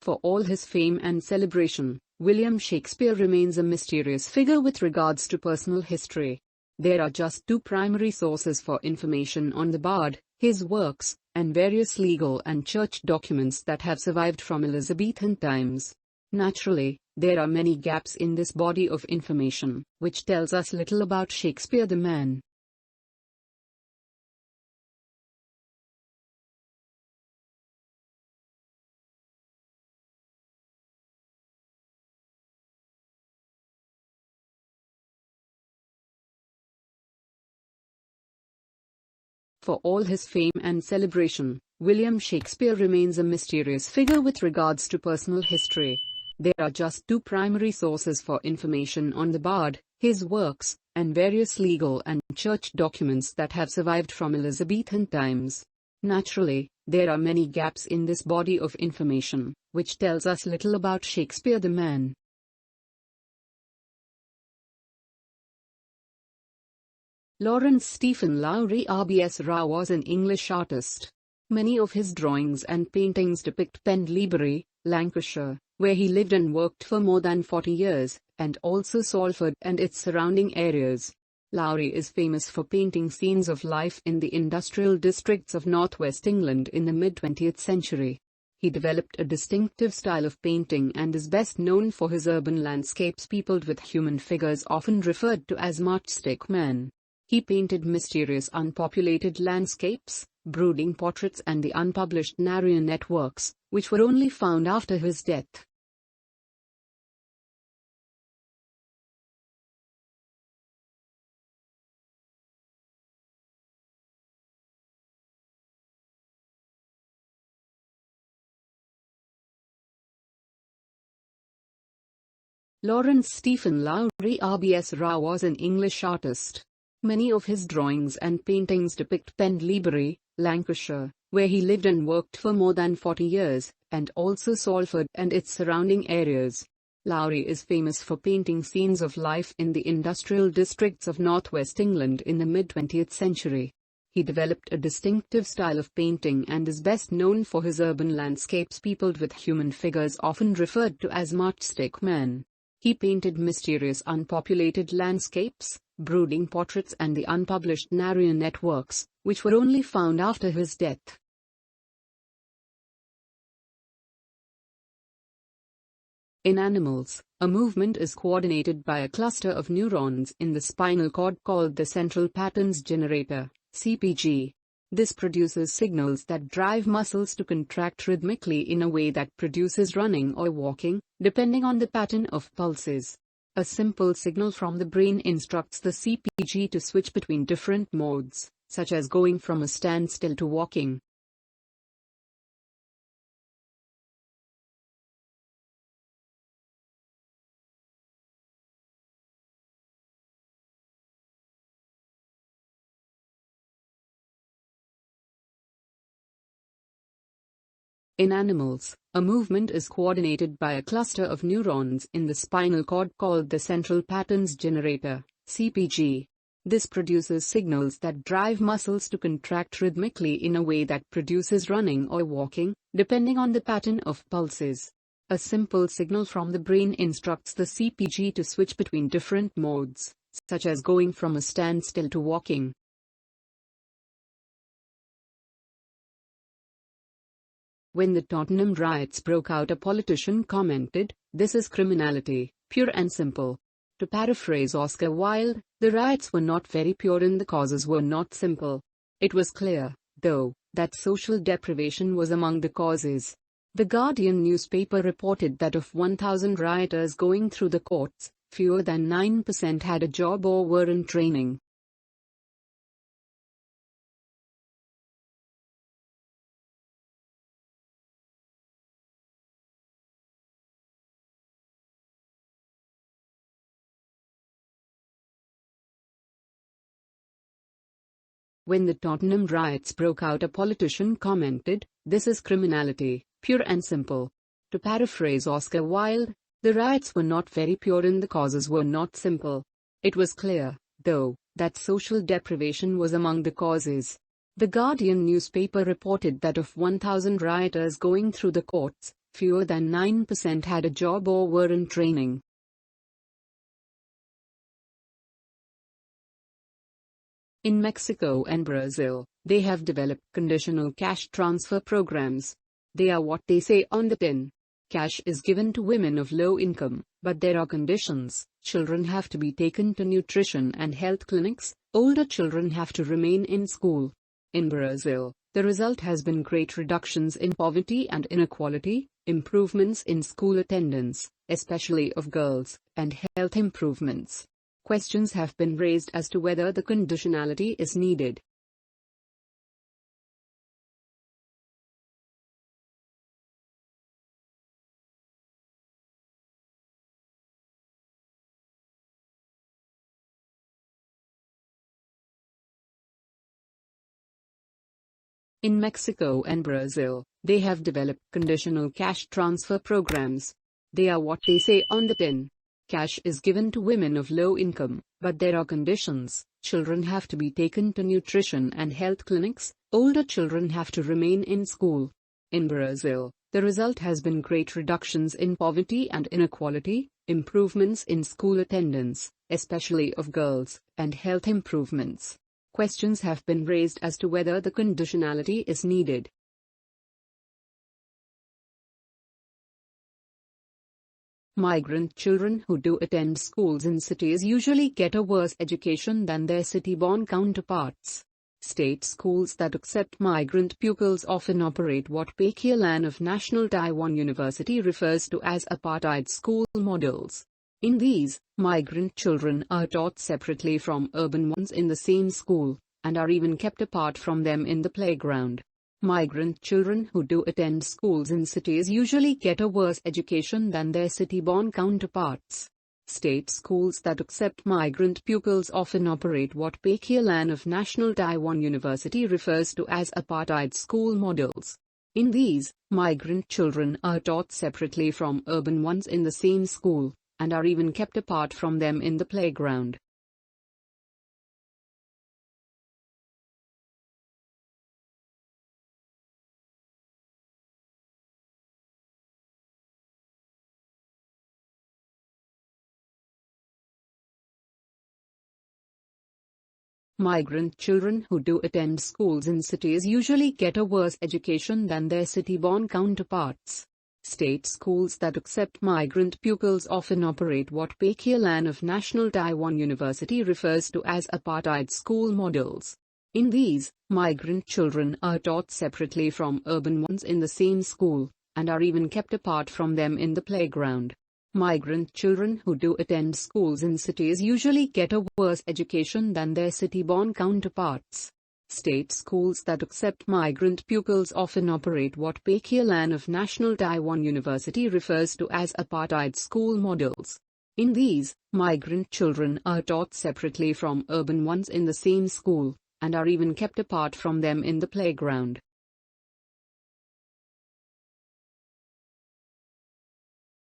For all his fame and celebration, William Shakespeare remains a mysterious figure with regards to personal history. There are just two primary sources for information on the bard: his works, and various legal and church documents that have survived from Elizabethan times. Naturally, there are many gaps in this body of information, which tells us little about Shakespeare the man. For all his fame and celebration, William Shakespeare remains a mysterious figure with regards to personal history. There are just two primary sources for information on the bard: his works, and various legal and church documents that have survived from Elizabethan times. Naturally, there are many gaps in this body of information, which tells us little about Shakespeare the man. Lawrence Stephen Lowry RBS Rao was an English artist. Many of his drawings and paintings depict Pendlebury, Lancashire, where he lived and worked for more than 40 years, and also Salford and its surrounding areas. Lowry is famous for painting scenes of life in the industrial districts of northwest England in the mid-20th century. He developed a distinctive style of painting and is best known for his urban landscapes peopled with human figures often referred to as matchstick men. He painted mysterious unpopulated landscapes, brooding portraits and the unpublished marionette works, which were only found after his death. Lawrence Stephen Lowry RBS Rao was an English artist. Many of his drawings and paintings depict Pendlebury, Lancashire, where he lived and worked for more than 40 years, and also Salford and its surrounding areas. Lowry is famous for painting scenes of life in the industrial districts of northwest England in the mid-20th century. He developed a distinctive style of painting and is best known for his urban landscapes peopled with human figures often referred to as matchstick men. He painted mysterious unpopulated landscapes, brooding portraits and the unpublished marionette works, which were only found after his death. In animals, a movement is coordinated by a cluster of neurons in the spinal cord called the central patterns generator, CPG. This produces signals that drive muscles to contract rhythmically in a way that produces running or walking, depending on the pattern of pulses. A simple signal from the brain instructs the CPG to switch between different modes, such as going from a standstill to walking. In animals, a movement is coordinated by a cluster of neurons in the spinal cord called the central patterns generator, CPG. This produces signals that drive muscles to contract rhythmically in a way that produces running or walking, depending on the pattern of pulses. A simple signal from the brain instructs the CPG to switch between different modes, such as going from a standstill to walking. When the Tottenham riots broke out, a politician commented, "This is criminality, pure and simple." To paraphrase Oscar Wilde, the riots were not very pure and the causes were not simple. It was clear, though, that social deprivation was among the causes. The Guardian newspaper reported that of 1,000 rioters going through the courts, fewer than 9% had a job or were in training. When the Tottenham riots broke out, a politician commented, "This is criminality, pure and simple." To paraphrase Oscar Wilde, the riots were not very pure and the causes were not simple. It was clear, though, that social deprivation was among the causes. The Guardian newspaper reported that of 1,000 rioters going through the courts, Fewer than 9% had a job or were in training. In Mexico and Brazil, they have developed conditional cash transfer programs. They are what they say on the tin. Cash is given to women of low income, but there are conditions. Children have to be taken to nutrition and health clinics. Older children have to remain in school. In Brazil, the result has been great reductions in poverty and inequality, improvements in school attendance, especially of girls, and health improvements. Questions have been raised as to whether the conditionality is needed. In Mexico and Brazil, they have developed conditional cash transfer programs. They are what they say on the tin. Cash is given to women of low income, but there are conditions. Children have to be taken to nutrition and health clinics. Older children have to remain in school. In Brazil, the result has been great reductions in poverty and inequality, improvements in school attendance, especially of girls, and health improvements. Questions have been raised as to whether the conditionality is needed. Migrant children who do attend schools in cities usually get a worse education than their city-born counterparts. State schools that accept migrant pupils often operate what PTE Listening of National Taiwan University refers to as apartheid school models. In these, migrant children are taught separately from urban ones in the same school, and are even kept apart from them in the playground. Migrant children who do attend schools in cities usually get a worse education than their city-born counterparts. State schools that accept migrant pupils often operate what PTE Listening of National Taiwan University refers to as apartheid school models. In these, migrant children are taught separately from urban ones in the same school, and are even kept apart from them in the playground. Migrant children who do attend schools in cities usually get a worse education than their city-born counterparts. State schools that accept migrant pupils often operate what PTE Listening of National Taiwan University refers to as apartheid school models. In these, migrant children are taught separately from urban ones in the same school, and are even kept apart from them in the playground. Migrant children who do attend schools in cities usually get a worse education than their city-born counterparts. State schools that accept migrant pupils often operate what PTE Listening of National Taiwan University refers to as apartheid school models. In these, migrant children are taught separately from urban ones in the same school, and are even kept apart from them in the playground.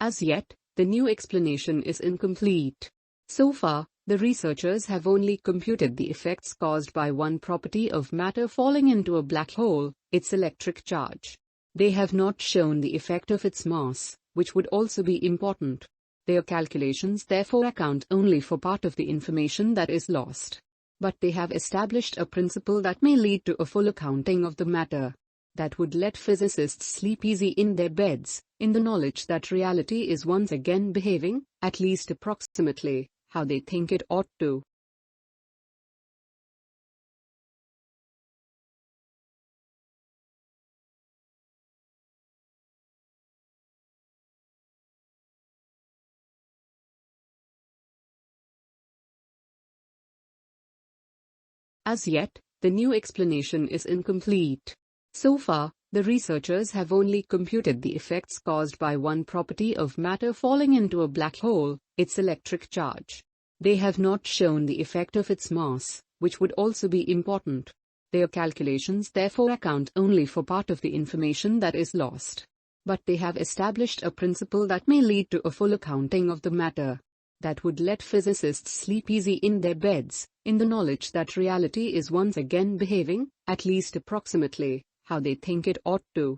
As yet, the new explanation is incomplete. So far, the researchers have only computed the effects caused by one property of matter falling into a black hole, its electric charge. They have not shown the effect of its mass, which would also be important. Their calculations therefore account only for part of the information that is lost. But they have established a principle that may lead to a full accounting of the matter. That would let physicists sleep easy in their beds, in the knowledge that reality is once again behaving, at least approximately, how they think it ought to. As yet, the new explanation is incomplete. So far, the researchers have only computed the effects caused by one property of matter falling into a black hole, its electric charge. They have not shown the effect of its mass, which would also be important. Their calculations therefore account only for part of the information that is lost. But they have established a principle that may lead to a full accounting of the matter. That would let physicists sleep easy in their beds, in the knowledge that reality is once again behaving, at least approximately, how they think it ought to.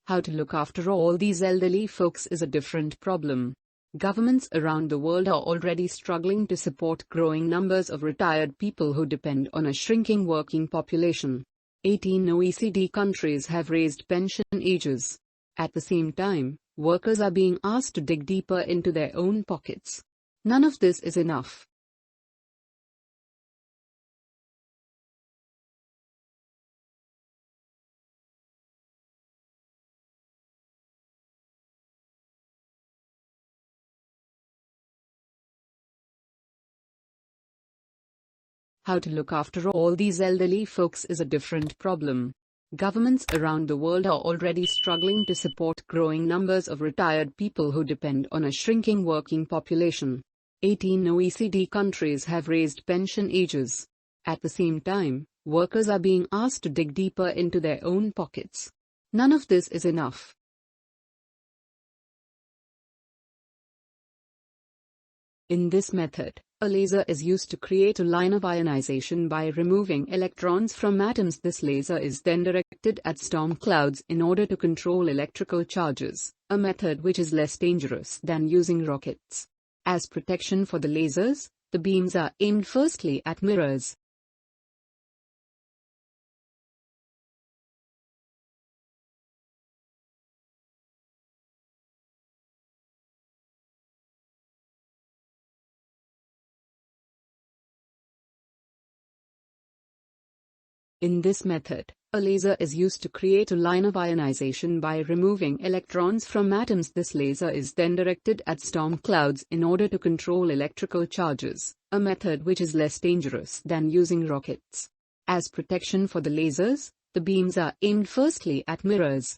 How to look after all these elderly folks is a different problem. Governments around the world are already struggling to support growing numbers of retired people who depend on a shrinking working population. 18 OECD countries have raised pension ages. At the same time, workers are being asked to dig deeper into their own pockets. None of this is enough. How to look after all these elderly folks is a different problem. Governments around the world are already struggling to support growing numbers of retired people who depend on a shrinking working population. 18 OECD countries have raised pension ages. At the same time, workers are being asked to dig deeper into their own pockets. None of this is enough. In this method, a laser is used to create a line of ionization by removing electrons from atoms. This laser is then directed at storm clouds in order to control electrical charges, a method which is less dangerous than using rockets. As protection for the lasers, the beams are aimed firstly at mirrors. In this method, a laser is used to create a line of ionization by removing electrons from atoms. This laser is then directed at storm clouds in order to control electrical charges, a method which is less dangerous than using rockets. As protection for the lasers, the beams are aimed firstly at mirrors.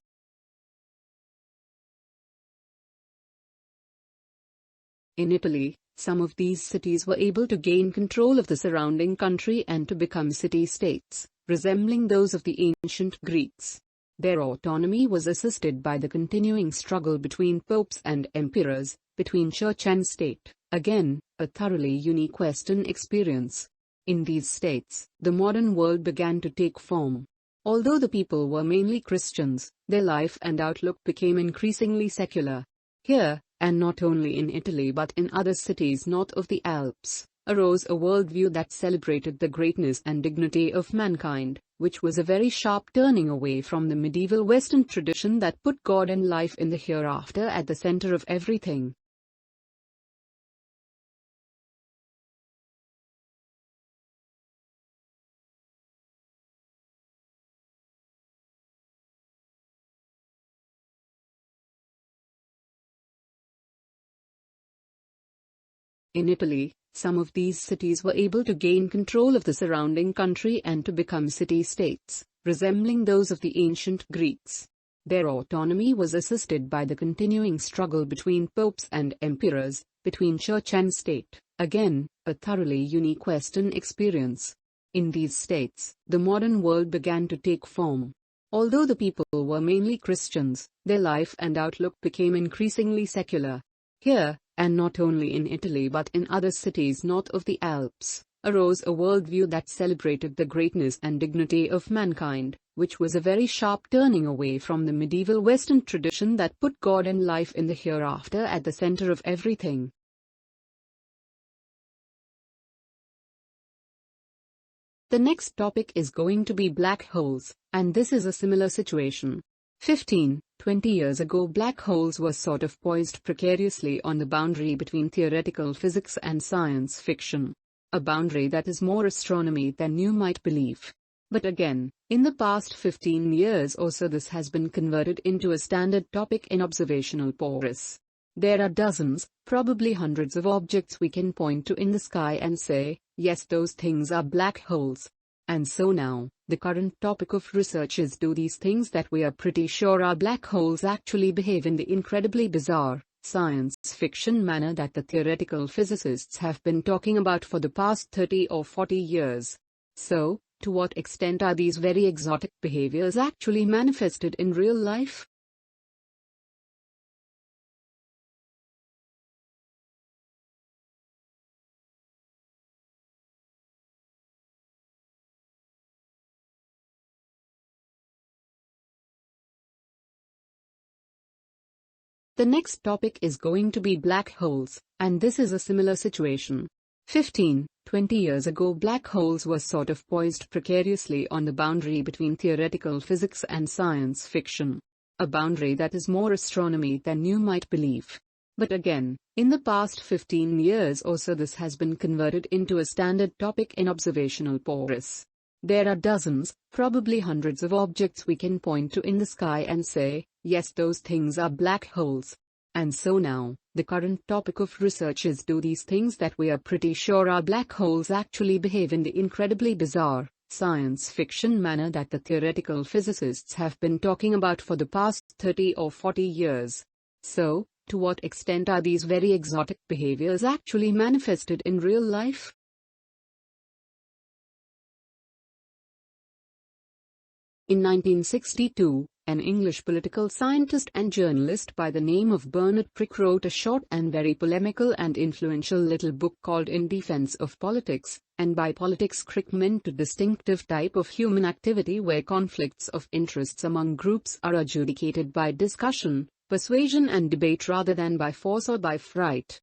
In Italy, some of these cities were able to gain control of the surrounding country and to become city-states, resembling those of the ancient Greeks. Their autonomy was assisted by the continuing struggle between popes and emperors, between church and state, again, a thoroughly unique Western experience. In these states, the modern world began to take form. Although the people were mainly Christians, their life and outlook became increasingly secular. Here, and not only in Italy but in other cities north of the Alps, arose a worldview that celebrated the greatness and dignity of mankind, which was a very sharp turning away from the medieval Western tradition that put God and life in the hereafter at the center of everything. In Italy, some of these cities were able to gain control of the surrounding country and to become city-states, resembling those of the ancient Greeks. Their autonomy was assisted by the continuing struggle between popes and emperors, between church and state, again, a thoroughly unique Western experience. In these states, the modern world began to take form. Although the people were mainly Christians, their life and outlook became increasingly secular. Here, and not only in Italy but in other cities north of the Alps, arose a worldview that celebrated the greatness and dignity of mankind, which was a very sharp turning away from the medieval Western tradition that put God and life in the hereafter at the center of everything. The next topic is going to be black holes, and this is a similar situation. 15-20 years ago, black holes were sort of poised precariously on the boundary between theoretical physics and science fiction. A boundary that is more astronomy than you might believe. But again, in the past 15 years or so, this has been converted into a standard topic in observational porous. There are dozens, probably hundreds of objects we can point to in the sky and say, yes, those things are black holes. And so now, the current topic of research is, do these things that we are pretty sure are black holes actually behave in the incredibly bizarre, science fiction manner that the theoretical physicists have been talking about for the past 30 or 40 years? So, to what extent are these very exotic behaviors actually manifested in real life? The next topic is going to be black holes, and this is a similar situation. 15, 20 years ago, black holes were sort of poised precariously on the boundary between theoretical physics and science fiction. A boundary that is more astronomy than you might believe. But again, in the past 15 years or so, this has been converted into a standard topic in observational porous. There are dozens, probably hundreds of objects we can point to in the sky and say, yes, those things are black holes. And so now, the current topic of research is, do these things that we are pretty sure are black holes actually behave in the incredibly bizarre, science fiction manner that the theoretical physicists have been talking about for the past 30 or 40 years? So, to what extent are these very exotic behaviors actually manifested in real life? In 1962, an English political scientist and journalist by the name of Bernard Crick wrote a short and very polemical and influential little book called In Defense of Politics, and by politics Crick meant a distinctive type of human activity where conflicts of interests among groups are adjudicated by discussion, persuasion and debate rather than by force or by fright.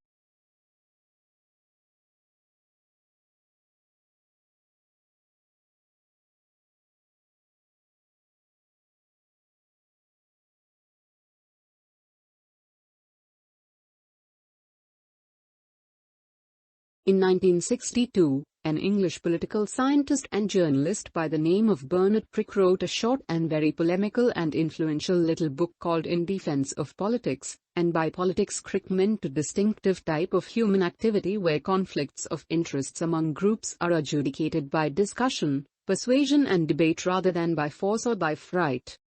In 1962, an English political scientist and journalist by the name of Bernard Crick wrote a short and very polemical and influential little book called In Defense of Politics, and by politics Crick meant a distinctive type of human activity where conflicts of interests among groups are adjudicated by discussion, persuasion and debate rather than by force or by fright.